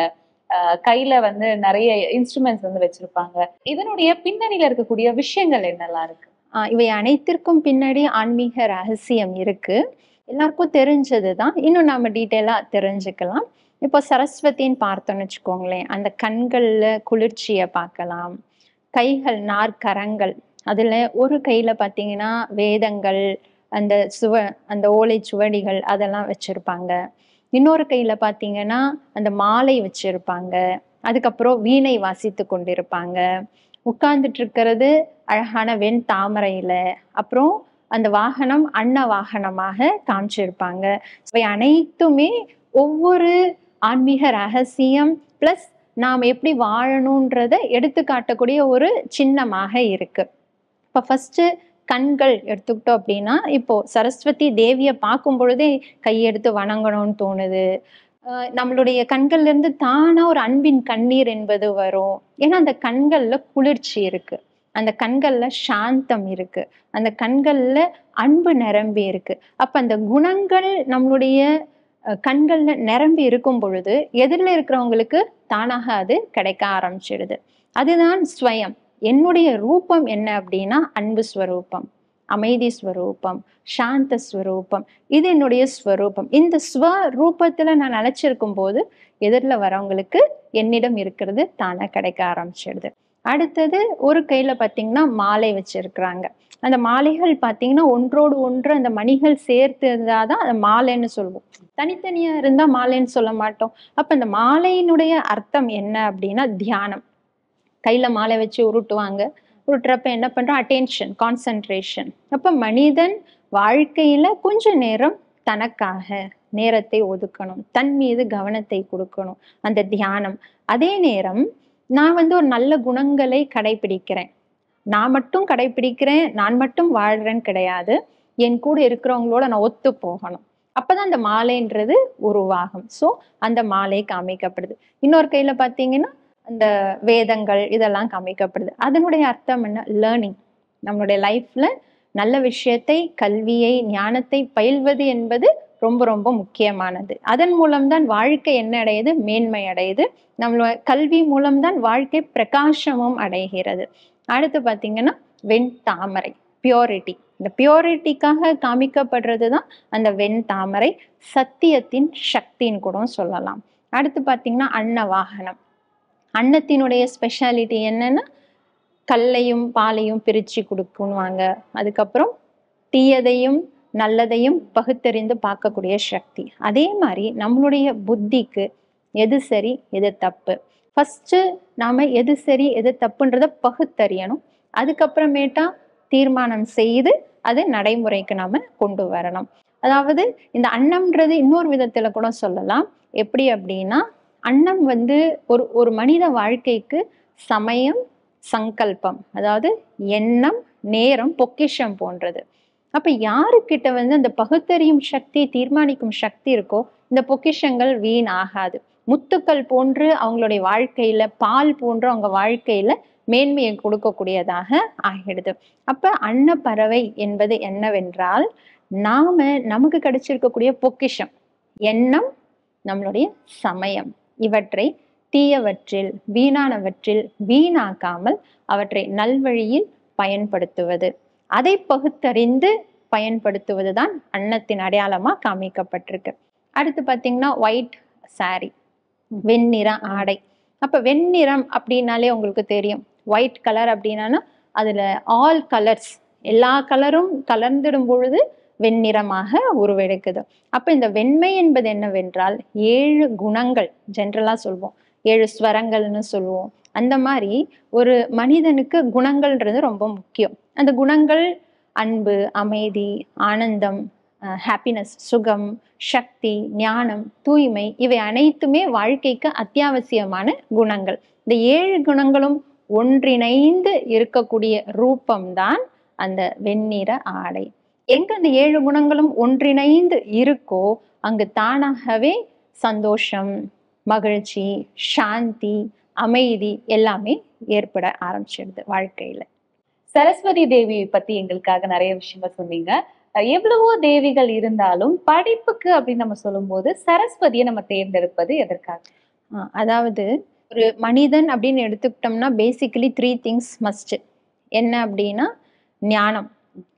Speaker 1: கையில நிறைய இன்ஸ்ட்ருமெண்ட்ஸ் வச்சிருப்பாங்க. இதனுடைய பின்னணியில இருக்கக்கூடிய விஷயங்கள் என்னெல்லாம் இருக்கு?
Speaker 3: இவை அனைத்திற்கும் பின்னாடி ஆன்மீக ரகசியம் இருக்கு. எல்லாருக்கும் தெரிஞ்சதுதான், இன்னும் நாம டீட்டெயிலா தெரிஞ்சுக்கலாம். இப்போ சரஸ்வதின்னு பார்த்தோம்னு வச்சுக்கோங்களேன், அந்த கண்கள்ல குளிர்ச்சியை பார்க்கலாம். கைகள் நாற்கரங்கள், அதுல ஒரு கையில பார்த்தீங்கன்னா வேதங்கள், அந்த ஓலை சுவடிகள் அதெல்லாம் வச்சிருப்பாங்க. இன்னொரு கையில பார்த்தீங்கன்னா அந்த மாலை வச்சிருப்பாங்க. அதுக்கப்புறம் வீணை வாசித்து கொண்டிருப்பாங்க. உட்கார்ந்துட்டு இருக்கிறது அழகான வெண் தாமரையில. அப்புறம் அந்த வாகனம் அன்ன வாகனமாக காமிச்சிருப்பாங்க. இவை அனைத்துமே ஒவ்வொரு ஆன்மீக ரகசியம் பிளஸ் நாம் எப்படி வாழணுன்றத எடுத்து காட்டக்கூடிய ஒரு சின்னமாக இருக்கு. இப்போ ஃபர்ஸ்ட் கண்கள் எடுத்துக்கிட்டோம் அப்படின்னா, இப்போ சரஸ்வதி தேவியை பார்க்கும் பொழுதே கையெடுத்து வணங்கணும்னு தோணுது. நம்மளுடைய கண்கள்ல இருந்து தானா ஒரு அன்பின் கண்ணீர் என்பது வரும். ஏன்னா அந்த கண்கள்ல குளிர்ச்சி இருக்கு, அந்த கண்கள்ல சாந்தம் இருக்கு, அந்த கண்கள்ல அன்பு நிரம்பி இருக்கு. அப்ப அந்த குணங்கள் நம்மளுடைய கண்கள்ல நிரம்பி இருக்கும் பொழுது எதிரில் இருக்கிறவங்களுக்கு தானாக அது கிடைக்க ஆரம்பிச்சிடுது. அதுதான் ஸ்வயம். என்னுடைய ரூபம் என்ன அப்படின்னா அன்பு ஸ்வரூபம், அமைதி ஸ்வரூபம், சாந்த ஸ்வரூபம். இது என்னுடைய ஸ்வரூபம். இந்த ஸ்வரூபத்துல நான் நினைச்சிருக்கும் போது எதிரில் வரவங்களுக்கு என்னிடம் இருக்கிறது தானே கிடைக்க ஆரம்பிச்சிடுது. அடுத்தது ஒரு கையில பார்த்தீங்கன்னா மாலை வச்சிருக்கிறாங்க. அந்த மாலைகள் பார்த்தீங்கன்னா ஒன்றோடு ஒன்று அந்த மணிகள் சேர்த்து இருந்தாதான் அந்த மாலைன்னு சொல்லுவோம். தனித்தனியா இருந்தா மாலைன்னு சொல்ல மாட்டோம். அப்ப அந்த மாலையினுடைய அர்த்தம் என்ன அப்படின்னா தியானம். கையில மாலை வச்சு உருட்டுவாங்க. உருட்டுறப்ப என்ன பண்றோம்? Attention, concentration. அப்ப மனிதன் வாழ்க்கையில கொஞ்ச நேரம் தனக்காக நேரத்தை ஒதுக்கணும், தன் மீது கவனத்தை கொடுக்கணும், அந்த தியானம். அதே நேரம் நான் வந்து ஒரு நல்ல குணங்களை கடைபிடிக்கிறேன். நான் மட்டும் கடைபிடிக்கிறேன், நான் மட்டும் வாழ்றேன்னு கிடையாது. என் கூட இருக்கிறவங்களோட நான் ஒத்து போகணும். அப்பதான் அந்த மாலைன்றது உருவாகும். ஸோ அந்த மாலை காமிக்கப்படுது. இன்னொரு கையில பார்த்தீங்கன்னா அந்த வேதங்கள் இதெல்லாம் காமிக்கப்படுது. அதனுடைய அர்த்தம் என்ன? லேர்னிங். நம்மளுடைய லைஃப்ல நல்ல விஷயத்தை, கல்வியை, ஞானத்தை பயில்வது என்பது ரொம்ப ரொம்ப முக்கியமானது. அதன் மூலம்தான் வாழ்க்கை என்ன அடையுது? மேன்மை அடையுது. நம்மளோட கல்வி மூலம்தான் வாழ்க்கை பிரகாசமும் அடைகிறது. அடுத்து பார்த்தீங்கன்னா வெண் தாமரை, பியூரிட்டி. இந்த பியூரிட்டிக்காக காமிக்கப்படுறது தான் அந்த வெண் தாமரை, சத்தியத்தின் சக்தின்னு கூட சொல்லலாம். அடுத்து பார்த்தீங்கன்னா அன்னவாகனம். அன்னத்தினுடைய ஸ்பெஷாலிட்டி என்னன்னா கல்லையும் பாலையும் பிரித்து கொடுக்குவாங்க. அதுக்கப்புறம் தீயதையும் நல்லதையும் பகுத்தறிந்து பார்க்கக்கூடிய சக்தி. அதே மாதிரி நம்மளுடைய புத்திக்கு எது சரி எது தப்பு, ஃபர்ஸ்ட் நாம எது சரி எது தப்புன்றத பகுத்தறியணும். அதுக்கப்புறமேட்டா தீர்மானம் செய்து அது நடைமுறைக்கு நாம கொண்டு வரணும். அதாவது இந்த அன்னம்ன்றது இன்னொரு விதத்துல கூட சொல்லலாம். எப்படி அப்படின்னா அன்னம் வந்து ஒரு மனித வாழ்க்கைக்கு சமயம், சங்கல்பம், அதாவது எண்ணம், நேரம், பொக்கிஷம் போன்றது. அப்ப யாருக்கிட்ட வந்து அந்த பகுத்தறியும் சக்தி, தீர்மானிக்கும் சக்தி இருக்கோ இந்த பொக்கிஷங்கள் வீண் ஆகாது. முத்துக்கள் போன்று அவங்களுடைய வாழ்க்கையில, பால் போன்று அவங்க வாழ்க்கையில மேன்மையை கொடுக்கக்கூடியதாக ஆகிடுது. அப்ப அன்னப்பறவை என்பது என்னவென்றால் நமக்கு கிடைச்சிருக்கக்கூடிய பொக்கிஷம், எண்ணம், நம்மளுடைய சமயம், இவற்றை தீயவற்றில், வீணானவற்றில் வீணாக்காமல் அவற்றை நல்வழியில் பயன்படுத்துவது, அதை பகுத்தறிந்து பயன்படுத்துவது தான் அன்னத்தின் அடையாளமா காமிக்கப்பட்டிருக்கு. அடுத்து பார்த்தீங்கன்னா ஒயிட் சாரி, வெண்ணிற ஆடை. அப்ப வெண்ணிறம் அப்படின்னாலே உங்களுக்கு தெரியும், ஒயிட் கலர் அப்படின்னா அதுல ஆல் கலர்ஸ், எல்லா கலரும் கலந்துடும் பொழுது வெண்ணிறமாக உருவெடுக்குது. அப்ப இந்த வெண்மை என்பது என்னவென்றால் 7 குணங்கள், ஜென்ரலா சொல்வோம் 7 ஸ்வரங்கள்னு சொல்லுவோம். அந்த மாதிரி ஒரு மனிதனுக்கு குணங்கள்ன்றது ரொம்ப முக்கியம். அந்த குணங்கள் அன்பு, அமைதி, ஆனந்தம், ஹாப்பினஸ், சுகம், சக்தி, ஞானம், தூய்மை, இவை அனைத்துமே வாழ்க்கைக்கு அத்தியாவசியமான குணங்கள். இந்த 7 குணங்களும் ஒன்றிணைந்து இருக்கக்கூடிய ரூபம்தான் அந்த வெண்ணிற ஆடை. எங்க அந்த 7 குணங்களும் ஒன்றிணைந்து இருக்கோ அங்கு தானாகவே சந்தோஷம், மகிழ்ச்சி, சாந்தி, அமைதி எல்லாமே ஏற்பட ஆரம்பிச்சிடுது வாழ்க்கையில.
Speaker 1: சரஸ்வதி தேவி பத்தி எங்களுக்காக நிறைய விஷயங்கள் சொன்னீங்க. எவ்வளவோ தேவிகள் இருந்தாலும் படிப்புக்கு அப்படின்னு நம்ம சொல்லும்போது சரஸ்வதியை நம்ம தேர்ந்தெடுப்பது எதற்காக?
Speaker 3: அதாவது ஒரு மனிதன் அப்படின்னு எடுத்துக்கிட்டோம்னா பேசிக்கலி 3 திங்ஸ் மஸ்ட். என்ன அப்படின்னா ஞானம்,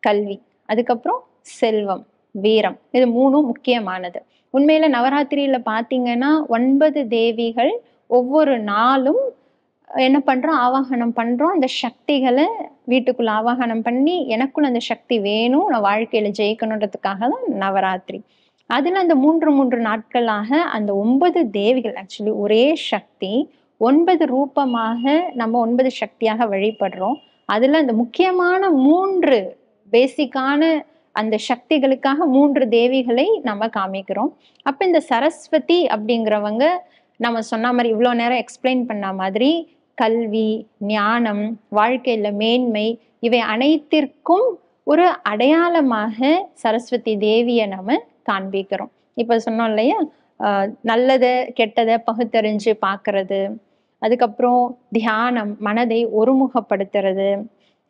Speaker 3: கல்வி, அதுக்கப்புறம் செல்வம், வீரம். இது 3ம் முக்கியமானது. உண்மையில நவராத்திரியில பார்த்தீங்கன்னா 9 தேவிகள் ஒவ்வொரு நாளும் என்ன பண்றோம்? ஆவாகனம் பண்றோம். அந்த சக்திகளை வீட்டுக்குள்ள ஆவாகனம் பண்ணி எனக்குள்ள அந்த சக்தி வேணும், நான் வாழ்க்கையில ஜெயிக்கணுன்றதுக்காக தான் நவராத்திரி. அதுல அந்த 3 நாட்களாக அந்த 9 தேவிகள், ஆக்சுவலி ஒரே சக்தி 9 ரூபமாக நம்ம 9 சக்தியாக வழிபடுறோம். அதுல அந்த முக்கியமான 3 பேசிக்கான அந்த சக்திகளுக்காக 3 தேவிகளை நம்ம காமிக்கிறோம். அப்ப இந்த சரஸ்வதி அப்படிங்கிறவங்க நம்ம சொன்ன மாதிரி இவ்வளோ நேரம் எக்ஸ்பிளைன் பண்ண மாதிரி கல்வி, ஞானம், வாழ்க்கையில மேன்மை, இவை அனைத்திற்கும் ஒரு அடையாளமாக சரஸ்வதி தேவியை நம்ம காண்பிக்கிறோம். இப்ப சொன்னோம் இல்லையா, நல்லதை கெட்டதை பகுத்தறிஞ்சு பார்க்கறது, அதுக்கப்புறம் தியானம், மனதை ஒருமுகப்படுத்துறது,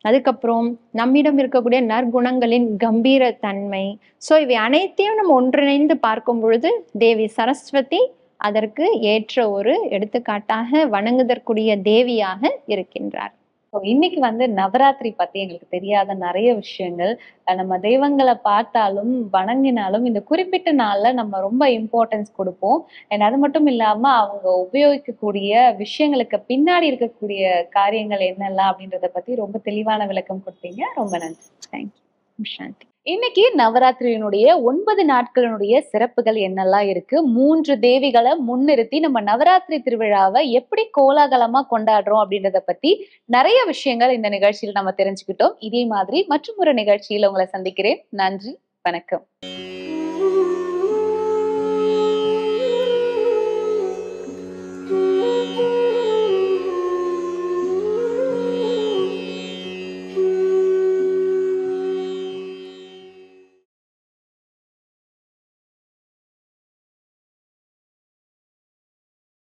Speaker 3: அதுக்கப்புறம் நம்மிடம் இருக்கக்கூடிய நற்குணங்களின் கம்பீர தன்மை. ஸோ இவை அனைத்தையும் நம்ம ஒன்றிணைந்து பார்க்கும் பொழுது தேவி சரஸ்வதி அதற்கு ஏற்ற ஒரு எடுத்துக்காட்டாக வணங்குதற்குரிய தேவியாக இருக்கின்றார்.
Speaker 1: இன்னைக்கு வந்து நவராத்திரி பத்தி எங்களுக்கு தெரியாத நிறைய விஷயங்கள், நம்ம தெய்வங்களை பார்த்தாலும் வணங்கினாலும் இந்த குறிப்பிட்ட நாள்ல நம்ம ரொம்ப இம்பார்ட்டன்ஸ் கொடுப்போம். அண்ட் அது மட்டும் இல்லாம அவங்க உபயோகிக்கக்கூடிய விஷயங்களுக்கு பின்னாடி இருக்கக்கூடிய காரியங்கள் என்னெல்லாம் அப்படின்றத பத்தி ரொம்ப தெளிவான விளக்கம் கொடுத்தீங்க. ரொம்ப நன்றி.
Speaker 3: தேங்க்யூ. சாந்தி.
Speaker 1: இன்னைக்கு நவராத்திரியினுடைய 9 நாட்களினுடைய சிறப்புகள் என்னெல்லாம் இருக்கு, 3 தேவிகளை முன்னிறுத்தி நம்ம நவராத்திரி திருவிழாவை எப்படி கோலாகலமா கொண்டாடுறோம் அப்படின்றத பத்தி நிறைய விஷயங்கள் இந்த நிகழ்ச்சியில் நம்ம தெரிஞ்சுக்கிட்டோம். இதே மாதிரி மற்றும் ஒரு நிகழ்ச்சியில் உங்களை சந்திக்கிறேன். நன்றி, வணக்கம்.